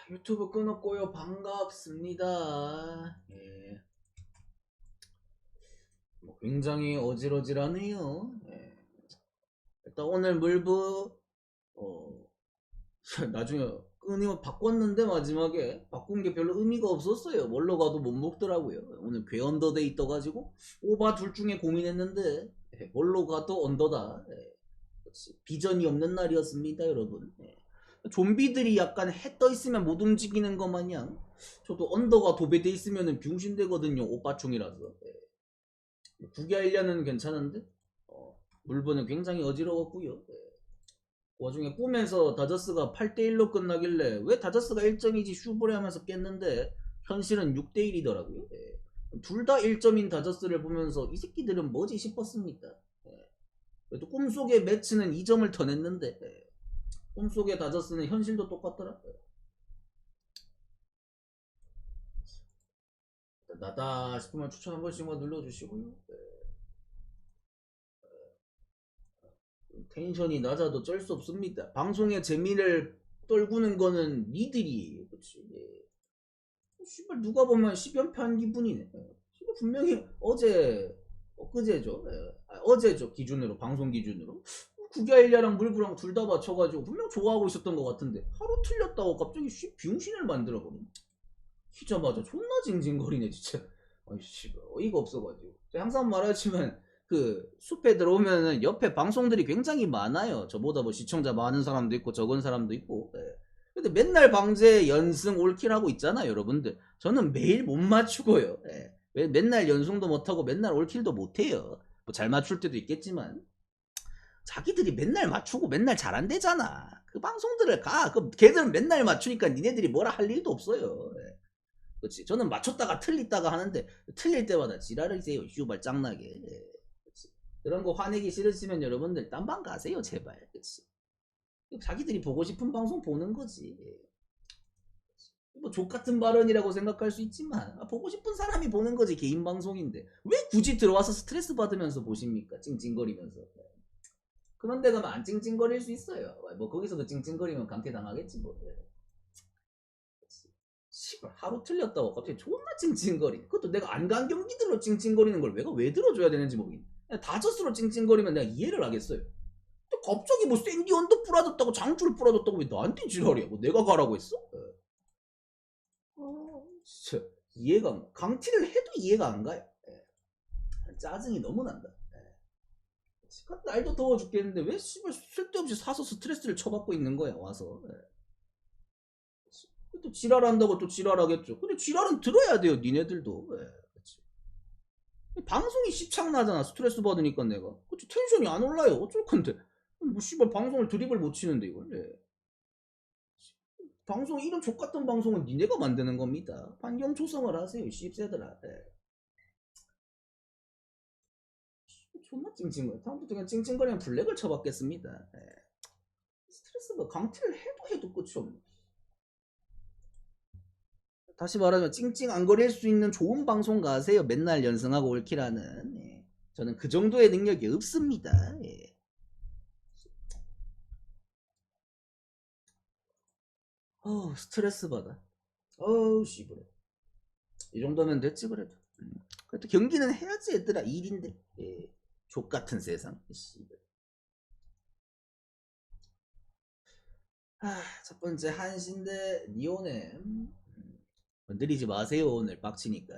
유튜브 끊었고요. 반갑습니다. 예. 굉장히 어질어질하네요. 예. 일단 오늘 물부 나중에 끊이면 바꿨는데 마지막에 바꾼 게 별로 의미가 없었어요. 뭘로 가도 못 먹더라고요. 오늘 괴 언더데이 떠가지고 오바 둘 중에 고민했는데 뭘로 가도 언더다. 비전이 없는 날이었습니다, 여러분. 좀비들이 약간 해 떠 있으면 못 움직이는 것 마냥 저도 언더가 도배돼 있으면 병신되거든요. 오빠충이라서. 구개하려는 괜찮은데 물건은 굉장히 어지러웠고요. 그 와중에 꿈에서 다저스가 8대1로 끝나길래 왜 다저스가 1점이지 슈브레 하면서 깼는데 현실은 6대1이더라고요. 둘 다 1점인 다저스를 보면서 이 새끼들은 뭐지 싶었습니다. 그래도 꿈속의 매치는 2점을 더 냈는데 꿈속의 다저스는 현실도 똑같더라. 나다 싶으면 추천 한 번씩만 눌러주시고요. 텐션이 낮아도 쩔 수 없습니다. 방송의 재미를 떨구는 거는 니들이에요. 그치? 씨발 누가 보면 10연패한 기분이네. 씨발 분명히 엊그제죠. 어제죠 기준으로 방송 기준으로 구갸일야랑 물부랑 둘 다 맞춰가지고 분명 좋아하고 있었던 것 같은데 하루 틀렸다고 갑자기 병신을 만들어버리네. 키자마자 존나 징징거리네 진짜. 아이 씨발 어이가 없어가지고 항상 말하지만 그 숲에 들어오면은 옆에 방송들이 굉장히 많아요. 저보다 뭐 시청자 많은 사람도 있고 적은 사람도 있고. 근데 맨날 방제 연승 올킬 하고 있잖아요, 여러분들. 저는 매일 못 맞추고요. 맨날 연승도 못하고 맨날 올킬도 못해요. 뭐 잘 맞출 때도 있겠지만 자기들이 맨날 맞추고 맨날 잘한대잖아. 그 방송들을 가. 그 걔들은 맨날 맞추니까 니네들이 뭐라 할 일도 없어요. 그렇지. 저는 맞췄다가 틀리다가 하는데 틀릴 때마다 지랄이세요. 슈발 짱나게. 그렇지. 그런 거 화내기 싫으시면 여러분들 딴 방 가세요 제발. 그렇지. 자기들이 보고 싶은 방송 보는 거지. 뭐 족같은 발언이라고 생각할 수 있지만 보고 싶은 사람이 보는 거지. 개인 방송인데 왜 굳이 들어와서 스트레스 받으면서 보십니까? 찡찡거리면서. 그런 데 가면 안 찡찡거릴 수 있어요. 뭐 거기서도 찡찡거리면 강퇴 당하겠지 뭐. 씨발 하루 틀렸다고 갑자기 존나 찡찡거리. 그것도 내가 안 간 경기들로 찡찡거리는 걸 내가 왜 들어줘야 되는지 모르겠네. 다저스로 찡찡거리면 내가 이해를 하겠어요. 근데 갑자기 뭐 생디 언더 부러졌다고 장줄 부러졌다고 왜 나한테 지랄이야? 뭐 내가 가라고 했어? 진짜 이해가 안 가. 강티를 해도 이해가 안 가요. 짜증이 너무 난다. 날도 더워 죽겠는데 왜 씨발 쓸데없이 사서 스트레스를 쳐받고 있는 거야 와서. 또 지랄한다고 또 지랄하겠죠. 근데 지랄은 들어야 돼요 니네들도. 방송이 시창나잖아. 스트레스 받으니까 내가. 그치 텐션이 안 올라요. 어쩔 건데. 뭐 씨발 방송을 드립을 못 치는데 이걸. 방송 이런 족같은 방송은 니네가 만드는 겁니다. 환경 조성을 하세요 씹새들아. 존나 찡찡거려. 다음부터 그냥 찡찡거리면 블랙을 쳐받겠습니다. 스트레스가 강퇴를 해도 끝이 없네. 다시 말하면 찡찡 안 거릴 수 있는 좋은 방송 가세요. 맨날 연승하고 올키라는. 저는 그 정도의 능력이 없습니다. 스트레스 받아. 씨발. 이 정도면 됐지 그래도. 그래도 경기는 해야지 얘들아. 일인데. 족같은 세상. 씨발. 첫 번째 한신대 니오넴. 건드리지 마세요 오늘 빡치니까.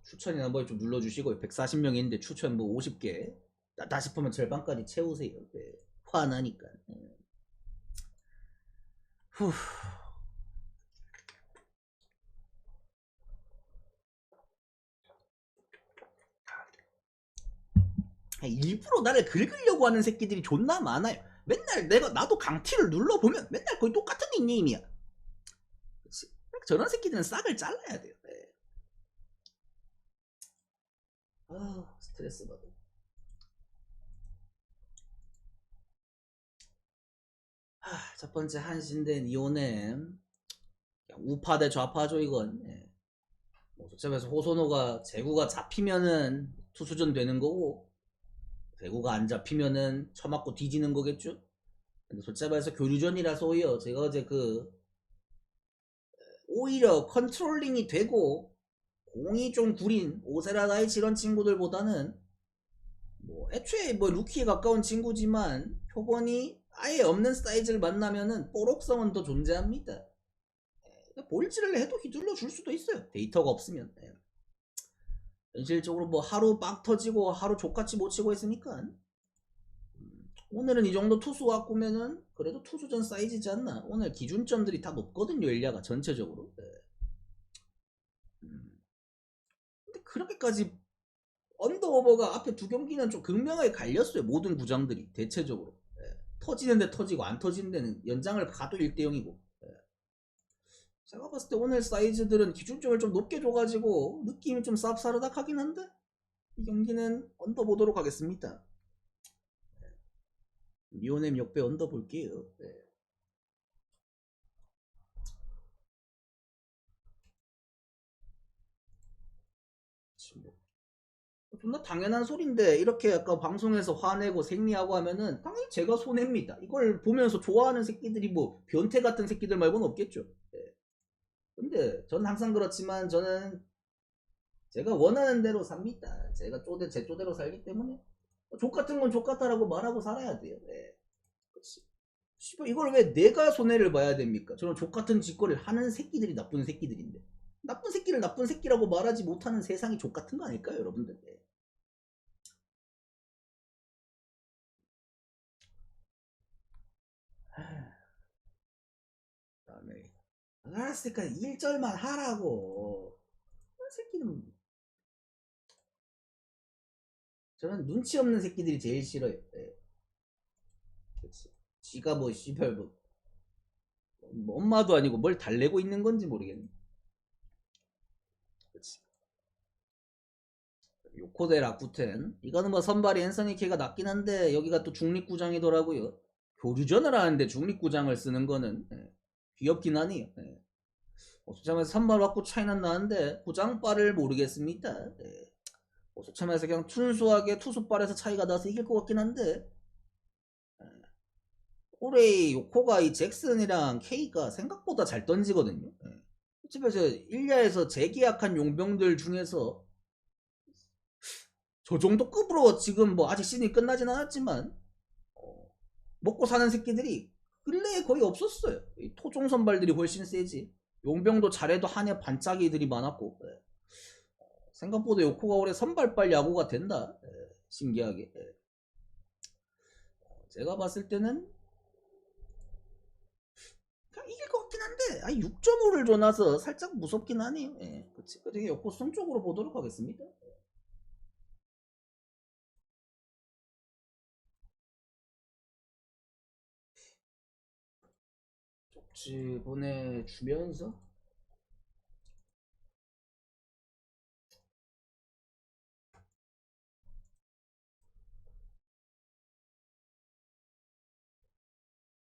추천이나 한번 좀 눌러주시고 140명이 있는데 추천 뭐 50개 다 싶으면 절반까지 채우세요. 화나니까. 후. 일부러 나를 긁으려고 하는 새끼들이 존나 많아요. 맨날 나도 강티를 눌러보면 맨날 거의 똑같은 닉네임이야. 저런 새끼들은 싹을 잘라야 돼요. 스트레스 받아. 첫 번째 한신대 니오넴. 우파 대 좌파죠 이건. 뭐 저점에서 호소노가 제구가 잡히면은 투수전 되는 거고 제구가 안 잡히면은 쳐맞고 뒤지는 거겠죠. 근데 솔직히 말해서 교류전이라서요. 제가 어제 오히려 컨트롤링이 되고 공이 좀 구린 오세라다이치 이런 친구들보다는 뭐 애초에 뭐 루키에 가까운 친구지만 표본이 아예 없는 사이즈를 만나면은 뽀록성은 더 존재합니다. 볼질을 해도 휘둘러 줄 수도 있어요. 데이터가 없으면. 현실적으로 뭐 하루 빡 터지고 하루 족같이 못 치고 했으니까 오늘은 이 정도 투수 와꾸면은 그래도 투수전 사이즈지 않나. 오늘 기준점들이 다 높거든요. 일야가 전체적으로. 근데 그렇게까지 언더오버가 앞에 두 경기는 좀 극명하게 갈렸어요. 모든 구장들이 대체적으로. 터지는 데 터지고 안 터지는 데는 연장을 가도 1대0이고. 제가 봤을 때 오늘 사이즈들은 기준점을 좀 높게 줘가지고 느낌이 좀 쌉싸르닥하긴 한데 이 경기는 언더 보도록 하겠습니다. 리오넴 역배 언더 볼게요. 존나 당연한 소린데 이렇게 약간 방송에서 화내고 생리하고 하면은 당연히 제가 손해입니다. 이걸 보면서 좋아하는 새끼들이 뭐 변태 같은 새끼들 말고는 없겠죠. 근데 저는 항상 그렇지만 저는 제가 원하는 대로 삽니다. 제가 제 쪼대로 살기 때문에 족같은 건 족같다라고 말하고 살아야 돼요. 그렇지. 씨발 이걸 왜 내가 손해를 봐야 됩니까? 저는 족같은 짓거리를 하는 새끼들이 나쁜 새끼들인데 나쁜 새끼를 나쁜 새끼라고 말하지 못하는 세상이 족같은 거 아닐까요 여러분들? 다음에 알았으니까 1절만 하라고. 이 새끼는 저는 눈치 없는 새끼들이 제일 싫어요. 그렇지. 지가 뭐 씨발 뭐 엄마도 아니고 뭘 달래고 있는 건지 모르겠네. 그렇지. 요코데 라쿠텐 이거는 뭐 선발이 앤서니 케가 낫긴 한데 여기가 또 중립구장이더라고요. 교류전을 하는데 중립구장을 쓰는 거는 귀엽긴 하네요. 소참에서 선발 받고 차이는 나는데 구장빨을 모르겠습니다. 소참에서 그냥 순수하게 투수빨에서 차이가 나서 이길 것 같긴 한데 올해 요코가 이 잭슨이랑 케이가 생각보다 잘 던지거든요. 집에서 1야에서 재계약한 용병들 중에서 저 정도 급으로 지금 뭐 아직 시즌이 끝나진 않았지만 먹고 사는 새끼들이 근래에 거의 없었어요. 토종 선발들이 훨씬 세지. 용병도 잘해도 한해 반짝이들이 많았고 생각보다 요코가 올해 선발빨 야구가 된다. 신기하게. 제가 봤을 때는 그냥 이길 것 같긴 한데 6.5를 줘놔서 살짝 무섭긴 하네요. 그치. 되게 요코 승 쪽으로 보도록 하겠습니다. 쪽지 보내주면서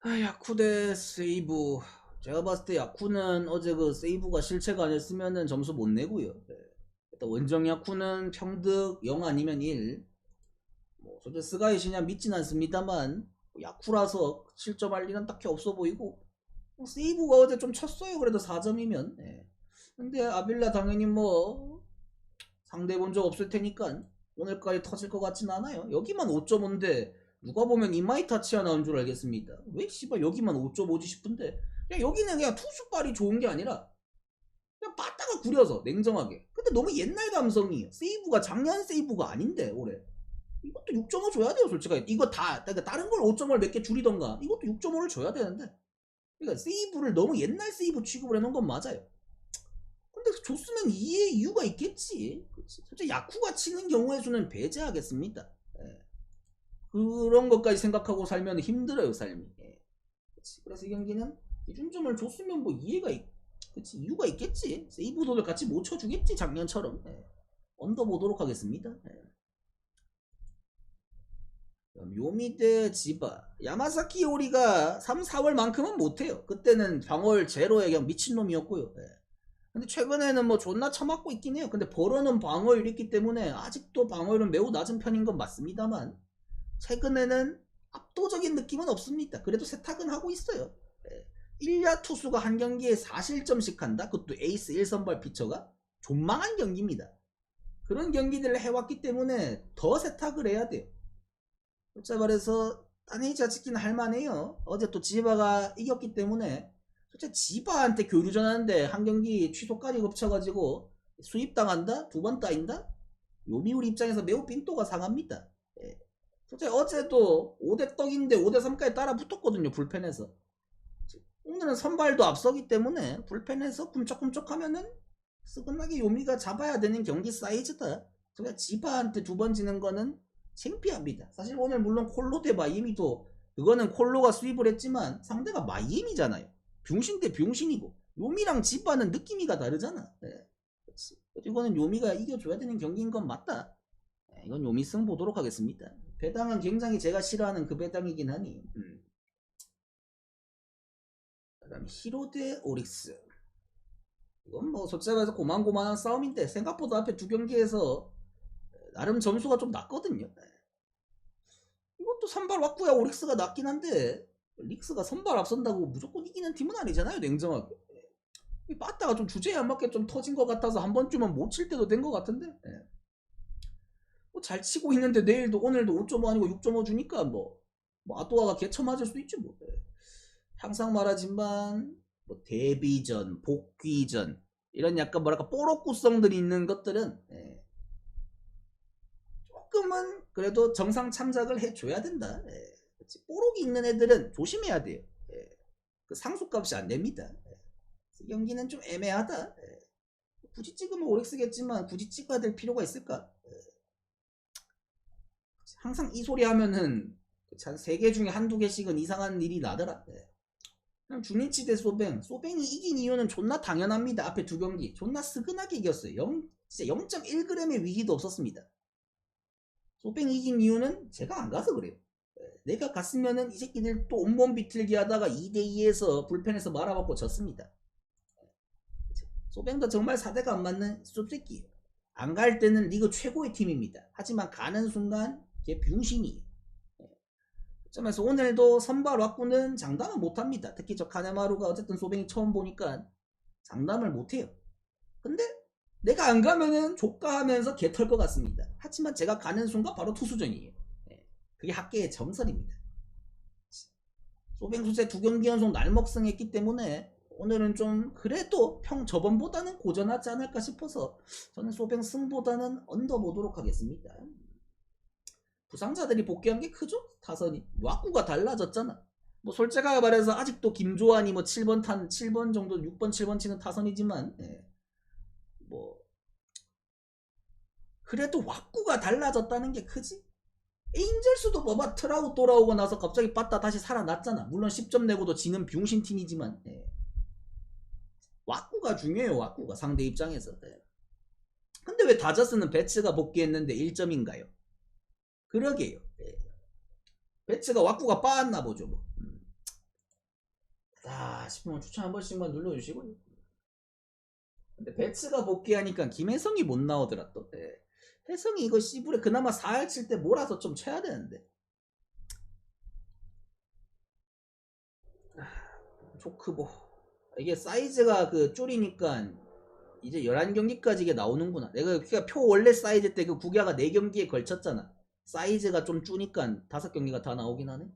야쿠 대 세이브. 제가 봤을 때 야쿠는 어제 그 세이브가 실체가 아니었으면은 점수 못 내고요. 일단 원정 야쿠는 평득 0 아니면 1. 뭐 솔직히 스가이시냐 믿진 않습니다만 야쿠라서 실점할 일은 딱히 없어 보이고 세이브가 어제 좀 쳤어요. 그래도 4점이면. 근데 아빌라 당연히 뭐 상대 본 적 없을 테니까 오늘까지 터질 것 같진 않아요. 여기만 5.5인데 누가 보면 이마이 타치야 나온 줄 알겠습니다. 왜 씨발 여기만 5.5지 싶은데 여기는 그냥 투수발이 좋은 게 아니라 그냥 빠따가 구려서 냉정하게. 근데 너무 옛날 감성이에요. 세이브가 작년 세이브가 아닌데 올해. 이것도 6.5 줘야 돼요 솔직하게. 이거 다 그러니까 다른 걸 5.5를 몇 개 줄이던가 이것도 6.5를 줘야 되는데 그러니까 세이브를 너무 옛날 세이브 취급을 해놓은 건 맞아요. 근데 줬으면 이유가 있겠지. 그치? 솔직히 야쿠가 치는 경우의 수는 배제하겠습니다. 그런 것까지 생각하고 살면 힘들어요 삶이. 그치? 그래서 이 경기는 기준점을 줬으면 뭐 그치? 이유가 있겠지. 세이브도를 같이 못 쳐주겠지 작년처럼. 언더 보도록 하겠습니다. 요미대 지바 야마사키 요리가 3, 4월만큼은 못해요. 그때는 방어율 제로에 그냥 미친놈이었고요. 근데 최근에는 뭐 존나 처맞고 있긴 해요. 근데 벌어놓은 방어율이 있기 때문에 아직도 방어율은 매우 낮은 편인 건 맞습니다만 최근에는 압도적인 느낌은 없습니다. 그래도 세탁은 하고 있어요. 1야 투수가 한 경기에 4실점씩 한다. 그것도 에이스 1선발 피처가 존망한 경기입니다. 그런 경기들을 해왔기 때문에 더 세탁을 해야 돼요. 솔직히 말해서 따네이치가 찍기는 할만해요. 어제 또 지바가 이겼기 때문에 솔직히 지바한테 교류전 하는데 한 경기 취소까지 겹쳐가지고 수입당한다? 두 번 따인다? 요미우리 입장에서 매우 빈도가 상합니다. 솔직히 어제도 5대 떡인데 5대 3까지 따라 붙었거든요. 불펜에서. 오늘은 선발도 앞서기 때문에 불펜에서 꿈쩍꿈쩍 하면은 스근하게 요미가 잡아야 되는 경기 사이즈다. 그러니까 지바한테 두 번 지는 거는 창피합니다. 사실 오늘 물론 콜로 대 마이애미도 그거는 콜로가 수입을 했지만 상대가 마이애미잖아요. 병신 대 병신이고 요미랑 지바는 느낌이가 다르잖아. 네. 이거는 요미가 이겨줘야 되는 경기인 건 맞다. 네, 이건 요미승 보도록 하겠습니다. 배당은 굉장히 제가 싫어하는 그 배당이긴 하니. 그다음 히로 대 오릭스. 이건 뭐 솔직히 말해서 고만고만한 싸움인데 생각보다 앞에 두 경기에서 나름 점수가 좀 낮거든요. 이것도 선발 왔구야 오릭스가 낮긴 한데 릭스가 선발 앞선다고 무조건 이기는 팀은 아니잖아요. 냉정하게. 빠따가 좀 주제에 안 맞게 좀 터진 것 같아서 한 번쯤은 못 칠 때도 된 것 같은데. 뭐 잘 치고 있는데 내일도 오늘도 5.5 아니고 6.5 주니까 뭐 아도아가 개쳐 맞을 수도 있지 뭐. 항상 말하지만 뭐 데뷔전, 복귀전 이런 약간 뭐랄까 뽀록구성들이 있는 것들은 조금은 그래도 정상 참작을 해줘야 된다. 뽀록이 있는 애들은 조심해야 돼요. 그 상수값이 안 됩니다. 이 경기는 좀 애매하다. 굳이 찍으면 오릭스겠지만 굳이 찍어야 될 필요가 있을까? 항상 이 소리 하면은 한 3개 중에 한두 개씩은 이상한 일이 나더라. 그냥 주니치 대 소뱅. 소뱅이 이긴 이유는 존나 당연합니다. 앞에 두 경기 존나 스근하게 이겼어요. 진짜 0.1g의 위기도 없었습니다. 소뱅이 이긴 이유는 제가 안 가서 그래요. 내가 갔으면은 이 새끼들 또 온몸 비틀기 하다가 2대2에서 불펜에서 말아먹고 졌습니다. 소뱅도 정말 사대가 안 맞는 쏨새끼예요. 안 갈 때는 리그 최고의 팀입니다. 하지만 가는 순간 걔 병신이에요. 점에서 오늘도 선발 왁구는 장담은 못합니다. 특히 저 카네마루가 어쨌든 소뱅이 처음 보니까 장담을 못해요. 근데 내가 안 가면은 조카하면서 개털 것 같습니다. 하지만 제가 가는 순간 바로 투수전이에요. 그게 학계의 정설입니다. 소뱅 수세 2경기 연속 날먹승했기 때문에 오늘은 좀 그래도 저번보다는 고전하지 않을까 싶어서 저는 소뱅 승보다는 언더 보도록 하겠습니다. 부상자들이 복귀한 게 크죠? 타선이 왁구가 달라졌잖아. 뭐 솔직하게 말해서 아직도 김조한이 뭐 7번 정도 6번 7번 치는 타선이지만 뭐 그래도 왁구가 달라졌다는 게 크지. 에인절스도 뭐봐 트라우 돌아오고 나서 갑자기 빠따 다시 살아났잖아. 물론 10점 내고도 지는 병신 팀이지만 왁구가 중요해요. 왁구가 상대 입장에서. 근데 왜 다저스는 배츠가 복귀했는데 1점인가요? 그러게요. 배츠가 왁구가 빠았나 보죠. 뭐. 싶으면 추천 한 번씩만 눌러주시고요. 근데 배츠가 복귀하니까 김혜성이 못 나오더라 또. 혜성이 이거 씨부레 그나마 4할 칠 때 몰아서 좀 쳐야 되는데. 조크보. 이게 사이즈가 그 줄이니까 이제 11경기까지 이게 나오는구나. 내가 그러니까 표 원래 사이즈 때 그 구기아가 4경기에 걸쳤잖아. 사이즈가 좀 주니까 5경기가 다 나오긴 하네.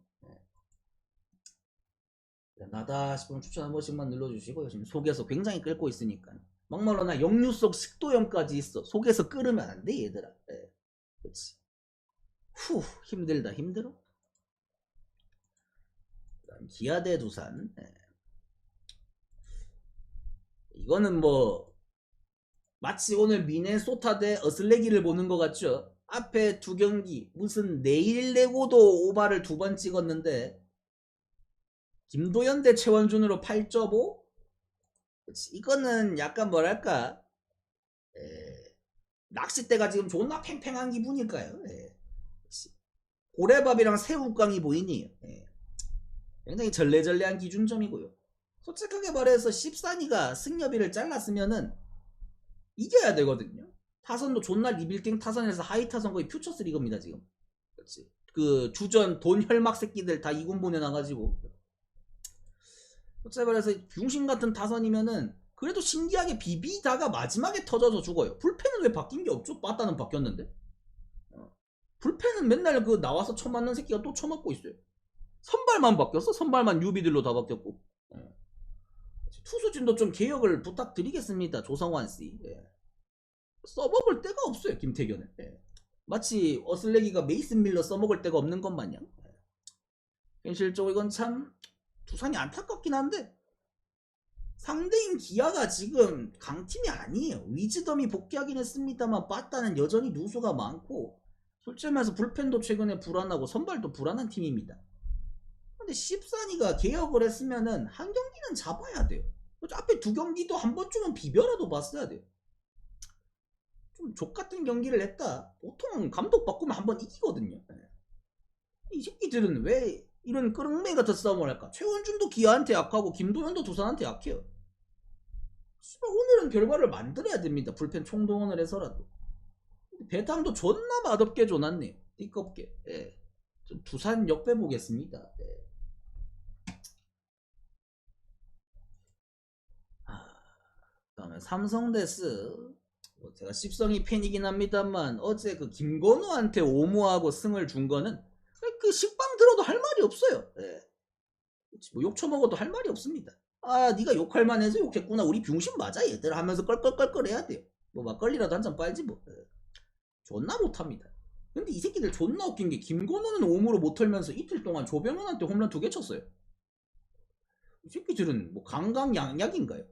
나다 싶으면 추천 한 번씩만 눌러주시고요. 지금 속에서 굉장히 끓고 있으니까. 막말로 나 역류 속 식도염까지 있어. 속에서 끓으면 안 돼 얘들아. 그렇지. 힘들다 힘들어. 그다음 기아 대 두산. 이거는 뭐 마치 오늘 미네소타 대 어슬레기를 보는 것 같죠. 앞에 2경기 무슨 내일 내고도 오바를 2번 찍었는데 김도현 대 최원준으로 8.5? 이거는 약간 뭐랄까 낚싯대가 지금 존나 팽팽한 기분일까요? 고래밥이랑 새우깡이 보이니 굉장히 절레절레한 기준점이고요. 솔직하게 말해서 14니가 승엽이를 잘랐으면은 이겨야 되거든요. 타선도 존나 리빌딩 타선에서 하이 타선 거의 퓨처스 리그입니다 지금. 그렇지. 그 주전 돈 혈막 새끼들 다 2군 보내놔가지고. 어째 말해서 병신 같은 타선이면은 그래도 신기하게 비비다가 마지막에 터져서 죽어요. 불펜은 왜 바뀐 게 없죠? 빠따는 바뀌었는데. 불펜은 맨날 그 나와서 쳐맞는 새끼가 또 쳐맞고 있어요. 선발만 바뀌었어. 선발만 뉴비들로 다 바뀌었고. 투수진도 좀 개혁을 부탁드리겠습니다. 조성환 씨. 써먹을 데가 없어요. 김태균은. 마치 어슬레기가 메이슨 밀러 써먹을 데가 없는 것 마냥. 현실적으로 이건 참 두산이 안타깝긴 한데 상대인 기아가 지금 강팀이 아니에요. 위즈덤이 복귀하긴 했습니다만 빠따는 여전히 누수가 많고 솔직히 말해서 불펜도 최근에 불안하고 선발도 불안한 팀입니다. 근데 십산이가 개혁을 했으면은 한 경기는 잡아야 돼요. 앞에 두 경기도 한 번쯤은 비벼라도 봤어야 돼요. 좀 족같은 경기를 했다. 보통 감독 바꾸면 한 번 이기거든요. 이 새끼들은 왜 이런 끄릉맹이 같은 싸움을 할까? 최원준도 기아한테 약하고 김도현도 두산한테 약해요. 오늘은 결과를 만들어야 됩니다. 불펜 총동원을 해서라도. 배당도 존나 맛없게 줘놨네요. 띠껍게. 좀 두산 역배 보겠습니다. 그다음에 삼성데스. 제가 십성이 팬이긴 합니다만 어제 그 김건우한테 오모하고 승을 준 거는 그 식빵 들어도 할 말이 없어요. 뭐 욕 처먹어도 할 말이 없습니다. 아 네가 욕할 만해서 욕했구나. 우리 병신 맞아 얘들 하면서 껄껄껄껄 해야 돼요. 뭐 막걸리라도 한 잔 빨지 뭐. 존나 못합니다. 근데 이 새끼들 존나 웃긴 게 김건우는 오모로 못 털면서 이틀 동안 조병현한테 홈런 2개 쳤어요. 이 새끼들은 뭐 강강약약인가요?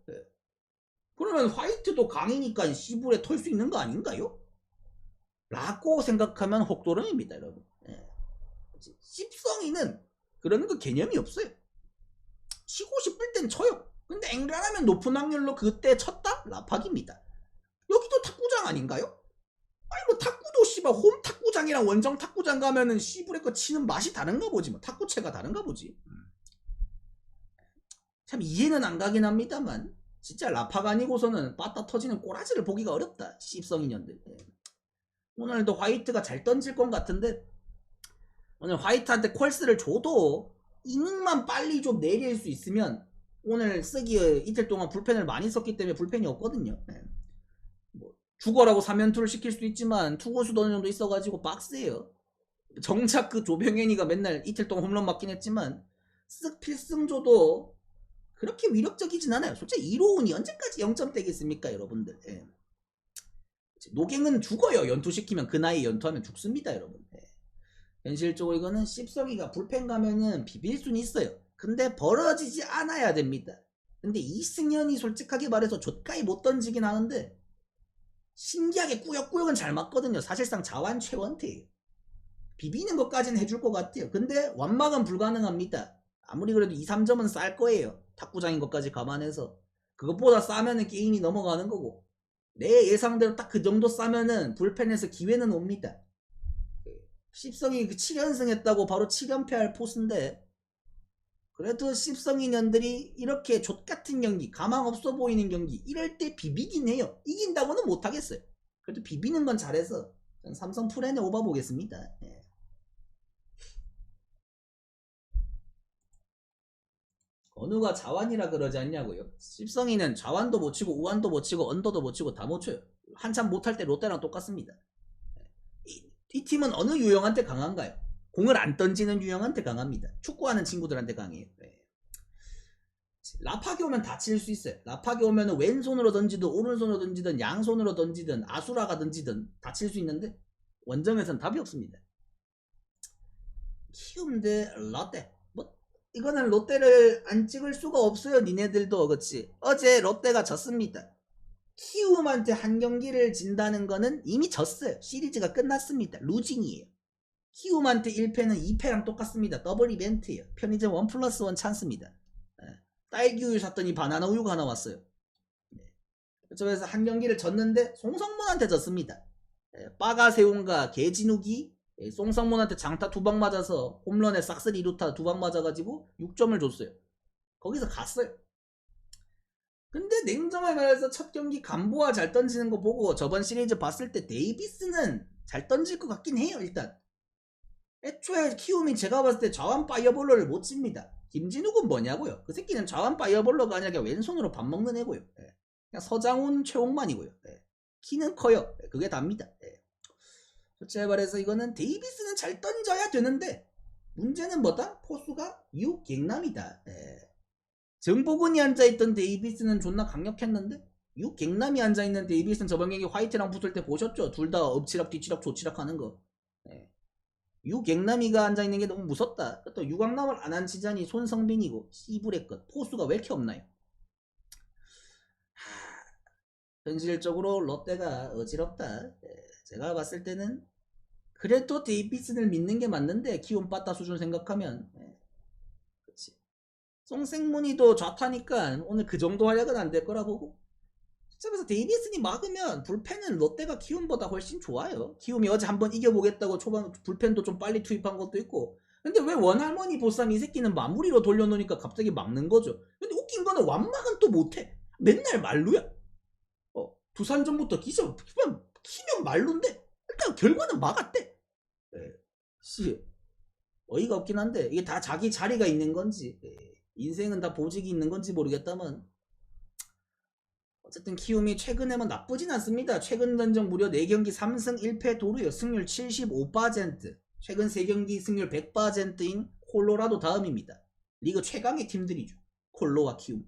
그러면 화이트도 강이니까 시불에 털 수 있는 거 아닌가요? 라고 생각하면 혹도름입니다 여러분. 씹성이는 그런 거 개념이 없어요. 치고 싶을 땐 쳐요. 근데 앵간하면 높은 확률로 그때 쳤다? 라팍입니다. 여기도 탁구장 아닌가요? 아니 뭐 탁구도 씨발 홈 탁구장이랑 원정 탁구장 가면은 시불에 거 치는 맛이 다른가 보지 뭐. 탁구채가 다른가 보지. 참 이해는 안 가긴 합니다만 진짜 라팍 아니고서는 빠따 터지는 꼬라지를 보기가 어렵다. 씹성이년들. 오늘도 화이트가 잘 던질 것 같은데 오늘 화이트한테 콜스를 줘도 이닝만 빨리 좀 내릴 수 있으면 오늘 쓰기 이틀 동안 불펜을 많이 썼기 때문에 불펜이 없거든요. 뭐 죽어라고 3연투를 시킬 수도 있지만 투구수도 어느 정도 있어가지고 박스예요. 정작 그 조병현이가 맨날 이틀 동안 홈런 맞긴 했지만 쓱 필승 줘도 그렇게 위력적이진 않아요. 솔직히 이로운이 언제까지 0점 떼겠습니까 여러분들. 노갱은 죽어요. 연투시키면 그 나이에 연투하면 죽습니다 여러분. 현실적으로 이거는 씹성이가 불펜 가면은 비빌 수는 있어요. 근데 벌어지지 않아야 됩니다. 근데 이승현이 솔직하게 말해서 좆가이 못 던지긴 하는데 신기하게 꾸역꾸역은 잘 맞거든요. 사실상 자완 최원태예요. 비비는 것까지는 해줄 것 같아요. 근데 완막은 불가능합니다. 아무리 그래도 2, 3점은 쌀 거예요. 탁구장인 것까지 감안해서. 그것보다 싸면은 게임이 넘어가는 거고 내 예상대로 딱 그 정도 싸면은 불펜에서 기회는 옵니다. 씹성이 7연승 했다고 바로 7연패 할 포스인데 그래도 씹성이 년들이 이렇게 족같은 경기 가망 없어 보이는 경기 이럴 때 비비긴 해요. 이긴다고는 못하겠어요. 그래도 비비는 건 잘해서 삼성 프렌에 오바 보겠습니다. 건우가 자완이라 그러지 않냐고요? 씹성이는 자완도 못 치고 우완도 못 치고 언더도 못 치고 다 못 쳐요. 한참 못할 때 롯데랑 똑같습니다. 이 팀은 어느 유형한테 강한가요? 공을 안 던지는 유형한테 강합니다. 축구하는 친구들한테 강해요. 라팍이 오면 다칠 수 있어요. 라팍이 오면 왼손으로 던지든 오른손으로 던지든 양손으로 던지든 아수라가 던지든 다칠 수 있는데 원정에서는 답이 없습니다. 키움 대 롯데. 뭐 이거는 롯데를 안 찍을 수가 없어요. 니네들도 그렇지. 어제 롯데가 졌습니다. 키움한테 한 경기를 진다는 거는 이미 졌어요. 시리즈가 끝났습니다. 루징이에요. 키움한테 1패는 2패랑 똑같습니다. 더블 이벤트예요. 편의점 1+1 찬스입니다. 딸기 우유 샀더니 바나나 우유가 하나 왔어요. 그래서 한 경기를 졌는데 송성문한테 졌습니다. 빠가세운과 개진욱이 송성문한테 장타 2방 맞아서 홈런에 싹쓸이 2루타 2방 맞아가지고 6점을 줬어요. 거기서 갔어요. 근데 냉정하게 말해서 첫 경기 간보아 잘 던지는 거 보고 저번 시리즈 봤을 때 데이비스는 잘 던질 것 같긴 해요. 일단 애초에 키움이 제가 봤을 때 좌완 파이어볼러를 못 칩니다. 김진욱은 뭐냐고요? 그 새끼는 좌완 파이어볼러가 아니라 그냥 왼손으로 밥 먹는 애고요. 예. 그냥 서장훈 최홍만이고요. 예. 키는 커요. 예. 그게 답니다. 예. 솔직히 말해서 이거는 데이비스는 잘 던져야 되는데 문제는 뭐다? 포수가 육갱남이다. 예. 정보근이 앉아있던 데이비스는 존나 강력했는데 육갱남이 앉아있는 데이비스는 저번 경기 화이트랑 붙을 때 보셨죠? 둘 다 엎치락 뒤치락 조치락 하는 거. 예. 유갱남이가 앉아있는 게 너무 무섭다. 또 유강남을 안 한 지잔이 손성빈이고 씨부레 것 포수가 왜 이렇게 없나요? 현실적으로 롯데가 어지럽다. 제가 봤을 때는 그래도 데이비슨을 믿는 게 맞는데 키움 빠따 수준 생각하면 그렇지. 송생문이도 좌타니까 오늘 그 정도 활약은 안 될 거라 보고 그래서 데이비슨이 막으면 불펜은 롯데가 키움보다 훨씬 좋아요. 키움이 어제 한번 이겨보겠다고 초반 불펜도 좀 빨리 투입한 것도 있고 근데 왜 원할머니 보쌈 이 새끼는 마무리로 돌려놓으니까 갑자기 막는 거죠. 근데 웃긴 거는 완막은 또 못해. 맨날 말루야. 두산전부터 키면 말루인데 일단 결과는 막았대. 씨 어이가 없긴 한데 이게 다 자기 자리가 있는 건지 인생은 다 보직이 있는 건지 모르겠다만 어쨌든 키움이 최근에만 나쁘진 않습니다. 최근 전적 무려 4경기 3승 1패 도루요. 승률 75%. 최근 3경기 승률 100%인 콜로라도 다음입니다. 리그 최강의 팀들이죠. 콜로와 키움.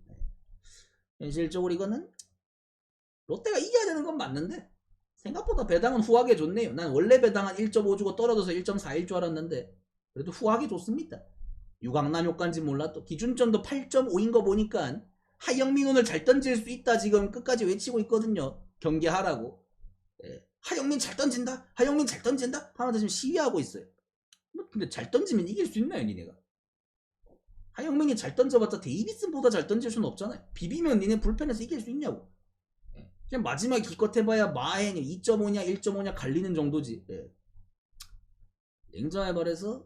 현실적으로 이거는 롯데가 이겨야 되는 건 맞는데 생각보다 배당은 후하게 좋네요. 난 원래 배당은 1.5 주고 떨어져서 1.4일 줄 알았는데 그래도 후하게 좋습니다. 유강남 효과인지 몰라도 기준점도 8.5인 거 보니까 하영민 오늘 잘 던질 수 있다 지금 끝까지 외치고 있거든요. 경계하라고. 하영민 잘 던진다. 하영민 잘 던진다. 하면서 지금 시위하고 있어요. 근데 잘 던지면 이길 수 있나요 니네가? 하영민이 잘 던져봤자 데이비슨보다 잘 던질 수는 없잖아요. 비비면 니네 불펜에서 이길 수 있냐고. 그냥 마지막에 기껏 해봐야 마행 2.5냐 1.5냐 갈리는 정도지. 냉정하게 말해서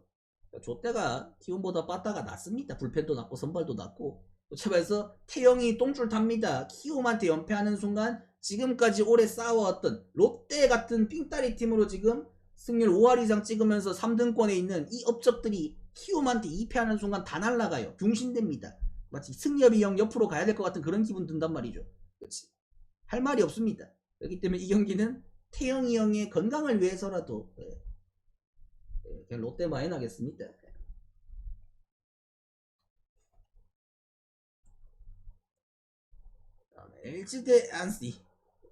좆대가 키움보다 빠따가 낫습니다. 불펜도 낫고 선발도 낫고 제발서 태영이 똥줄 탑니다. 키움한테 연패하는 순간 지금까지 오래 싸워왔던 롯데 같은 삥따리 팀으로 지금 승률 5할 이상 찍으면서 3등권에 있는 이 업적들이 키움한테 2패하는 순간 다 날라가요. 병신됩니다. 마치 승엽이 형 옆으로 가야 될 것 같은 그런 기분 든단 말이죠. 그렇지. 할 말이 없습니다. 그렇기 때문에 이 경기는 태영이 형의 건강을 위해서라도 그냥 롯데 마인 하겠습니다. LG 대 안시.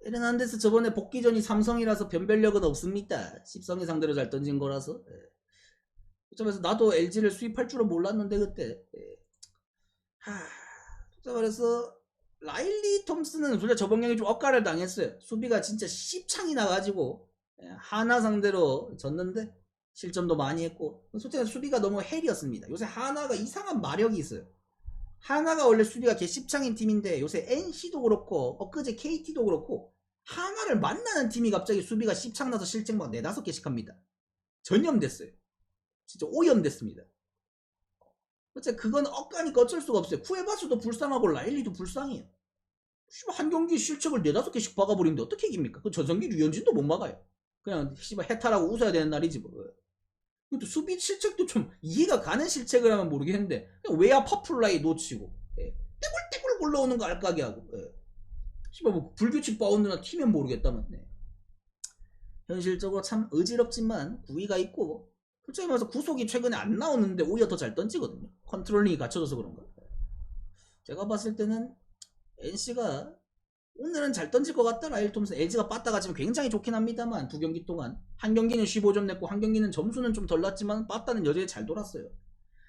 에르난데스 저번에 복귀전이 삼성이라서 변별력은 없습니다. 10성의 상대로 잘 던진 거라서. 그래서 나도 LG를 수입할 줄은 몰랐는데 그때. 그래서 라일리 톰슨은 솔직히 저번 경기 좀 억가를 당했어요. 수비가 진짜 10창이 나가지고 하나 상대로 졌는데 실점도 많이 했고 솔직히 수비가 너무 헬이었습니다. 요새 하나가 이상한 마력이 있어요. 하나가 원래 수비가 개십창인 팀인데 요새 NC도 그렇고 엊그제 KT도 그렇고 하나를 만나는 팀이 갑자기 수비가 10창 나서 실책 막 4-5개씩 합니다. 전염됐어요. 진짜 오염됐습니다. 어째 그건 억가니까 어쩔 수가 없어요. 쿠에바스도 불쌍하고 라일리도 불쌍해요. 한 경기 실책을 4-5개씩 박아버리는데 어떻게 이깁니까? 그 전성기 류현진도 못 막아요. 그냥 해탈하고 웃어야 되는 날이지 뭐. 근데 수비 실책도 좀 이해가 가는 실책을 하면 모르겠는데 외야 파플라이 놓치고 떼굴떼굴 굴러오는 거 알까기 하고 뭐 불규칙 바운드나 튀면 모르겠다만 현실적으로 참 어지럽지만 구위가 있고 솔직히 말해서 구속이 최근에 안 나오는데 오히려 더 잘 던지거든요. 컨트롤링이 갖춰져서 그런가. 제가 봤을 때는 NC가 오늘은 잘 던질 것 같다. 라일 톰슨 LG가 빠따가 지금 굉장히 좋긴 합니다만 두 경기 동안 한 경기는 15점 냈고 한 경기는 점수는 좀 덜 났지만 빠따는 여전히 잘 돌았어요.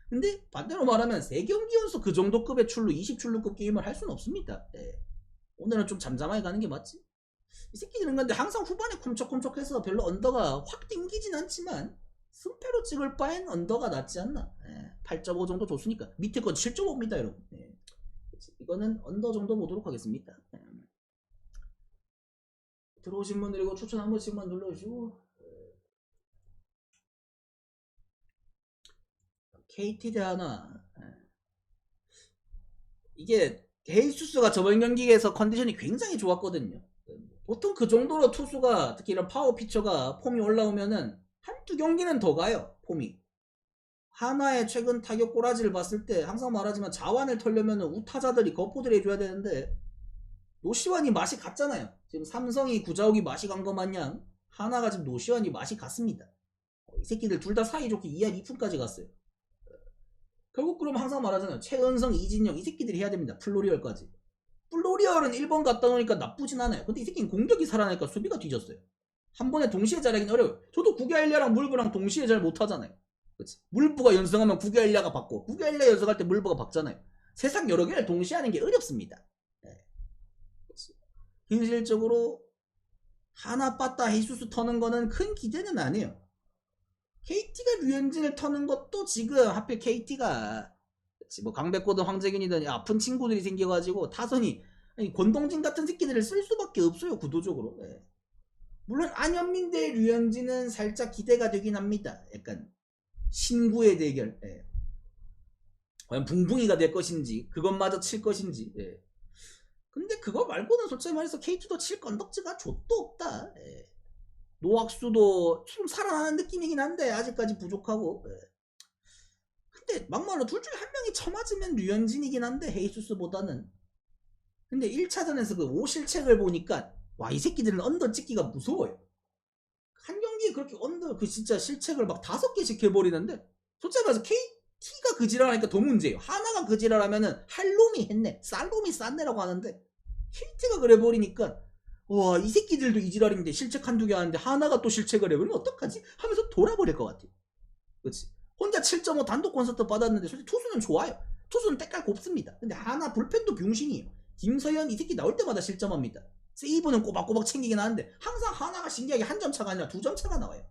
근데 반대로 말하면 3경기 연속 그 정도 급의 출루 20출루급 게임을 할 수는 없습니다. 오늘은 좀 잠잠하게 가는 게 맞지. 이 새끼들은 근데 항상 후반에 쿰척쿰척해서 별로 언더가 확 땡기진 않지만 승패로 찍을 바엔 언더가 낫지 않나. 8.5 정도 줬으니까 밑에 건 7.5입니다 여러분. 이거는 언더 정도 보도록 하겠습니다. 들어오신 분들 이거 추천 한 번씩만 눌러주시고 KT 대 하나. 이게 헤이수스가 저번 경기에서 컨디션이 굉장히 좋았거든요. 보통 그 정도로 투수가 특히 이런 파워 피처가 폼이 올라오면은 한두 경기는 더 가요. 폼이. 하나의 최근 타격 꼬라지를 봤을 때 항상 말하지만 자완을 털려면 우타자들이 거포들 해줘야 되는데 노시환이 맛이 갔잖아요. 지금 삼성이 구자욱이 맛이 간 것 마냥 하나가 지금 노시환이 맛이 갔습니다. 이 새끼들 둘 다 사이좋게 2할 2푼까지 갔어요. 결국 그럼 항상 말하잖아요. 최은성, 이진영 이 새끼들이 해야 됩니다. 플로리얼까지. 플로리얼은 1번 갖다 놓으니까 나쁘진 않아요. 근데 이 새끼는 공격이 살아나니까 수비가 뒤졌어요. 한 번에 동시에 잘하긴 어려워요. 저도 구갸일야랑 물부랑 동시에 잘 못하잖아요. 그치? 물부가 연승하면 구갸일야가 받고 구갸일야 연승할 때 물부가 받잖아요. 세상 여러 개를 동시에 하는 게 어렵습니다. 네. 현실적으로 하나 빠따 헤이수스 터는 거는 큰 기대는 안 해요. KT가 류현진을 터는 것도 지금 하필 KT가 뭐 강백호든 황재균이든 아픈 친구들이 생겨가지고 타선이 권동진 같은 새끼들을 쓸 수밖에 없어요. 구도적으로. 네. 물론 안현민 대 류현진은 살짝 기대가 되긴 합니다. 약간 신구의 대결. 예. 과연 붕붕이가 될 것인지 그것마저 칠 것인지. 예. 근데 그거 말고는 솔직히 말해서 KT도 칠 건덕지가 좆도 없다. 예. 노학수도 좀 살아나는 느낌이긴 한데 아직까지 부족하고. 예. 근데 막말로 둘 중에 한 명이 쳐맞으면 류현진이긴 한데 헤이수스보다는. 근데 1차전에서 그 5실책을 보니까 와, 이 새끼들은 언더 찍기가 무서워요. 한 경기에 그렇게 언더 그 진짜 실책을 막 5개씩 해버리는데 솔직히 말해서 KT가 그 지랄하니까 더 문제예요. 하나가 그 지랄하면은 할 놈이 했네, 쌀 놈이 쌌네라고 하는데 KT가 그래 버리니까 와, 이 새끼들도 이 지랄인데 실책 한두 개 하는데 하나가 또 실책을 해버리면 어떡하지? 하면서 돌아버릴 것 같아. 그렇지. 혼자 7.5 단독 콘서트 받았는데 솔직히 투수는 좋아요. 투수는 때깔 곱습니다. 근데 하나 불펜도 병신이에요. 김서현 이 새끼 나올 때마다 실점합니다. 세이브는 꼬박꼬박 챙기긴 하는데 항상 하나가 신기하게 한 점 차가 아니라 2점 차가 나와요.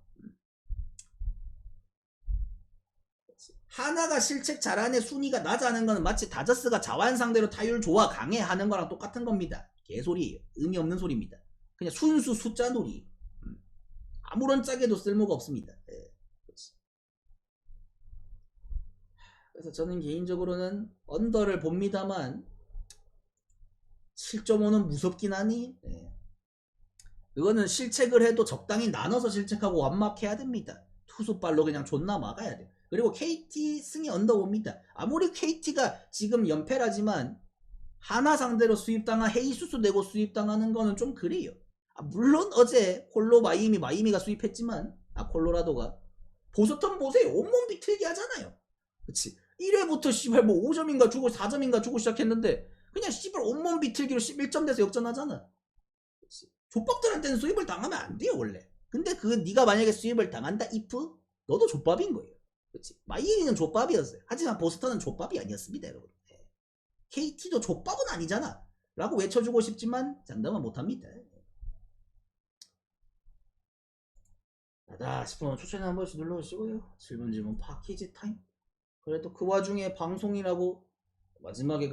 하나가 실책 잘하는 순위가 낮아하는 거는 마치 다저스가 자완 상대로 타율 좋아 강해 하는 거랑 똑같은 겁니다. 개소리예요. 의미 없는 소리입니다. 그냥 순수 숫자 놀이. 아무런 짝에도 쓸모가 없습니다. 네. 그래서 저는 개인적으로는 언더를 봅니다만 7.5는 무섭긴 하니. 네. 그거는 실책을 해도 적당히 나눠서 실책하고 완막해야 됩니다. 투수발로 그냥 존나 막아야 돼. 그리고 KT 승이 언더봅니다. 아무리 KT가 지금 연패라지만 하나 상대로 수입당한 헤이수스 내고 수입당하는 거는 좀 그래요. 물론 어제 콜로 마이미가 수입했지만 콜로라도가 보스턴 보세요. 온몸 비틀기 하잖아요. 그치. 1회부터 씨발 뭐 5점인가 주고 4점인가 주고 시작했는데 그냥 씨발 온몸 비틀기로 11점 돼서 역전하잖아. 그치. 족밥들한테는 수입을 당하면 안 돼요 원래. 근데 그 네가 만약에 수입을 당한다 이프 너도 족밥인 거예요. 그치. 마이애미는 족밥이었어요. 하지만 보스턴은 족밥이 아니었습니다 여러분. KT도 족밥은 아니잖아 라고 외쳐주고 싶지만 장담은 못합니다. 나다 싶으면 추천에 한 번씩 눌러주시고요. 질문 파키지 타임. 그래도 그 와중에 방송이라고 마지막에